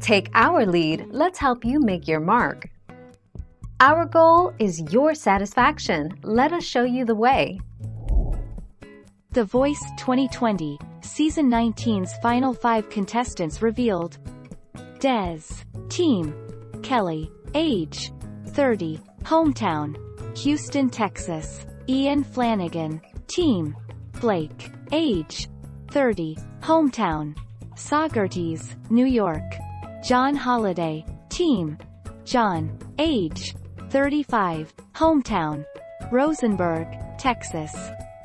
Take our lead, let's help you make your mark. Our goal is your satisfaction. Let us show you the way. The Voice 2020, Season 19's final 5 contestants revealed. Des. Team. Kelly. Age. 30. Hometown. Houston, Texas. Ian Flanagan. Team. Blake. Age. 30. Hometown. Saugerties, New York. John Holiday. Team. John. Age. 35. Hometown. Rosenberg, Texas.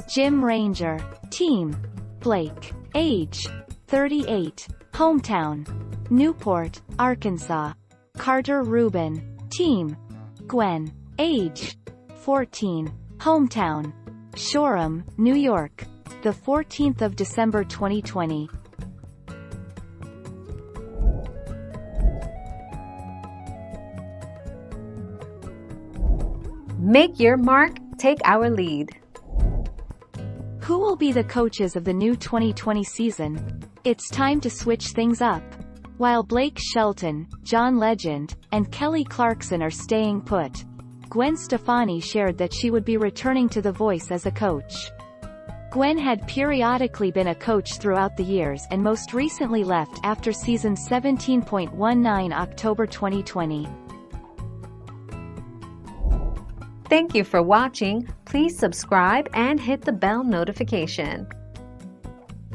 Jim Ranger. Team. Blake. Age. 38. Hometown. Newport, Arkansas. Carter Rubin. Team. Gwen. Age. 14. Hometown. Shoreham, New York. The 14th of December 2020. Make your mark, take our lead. Who will be the coaches of the new 2020 season? It's time to switch things up. While Blake Shelton, John Legend, and Kelly Clarkson are staying put, Gwen Stefani shared that she would be returning to The Voice as a coach. Gwen had periodically been a coach throughout the years and most recently left after season 17.19 October 2020. Thank you for watching. Please subscribe and hit the bell notification.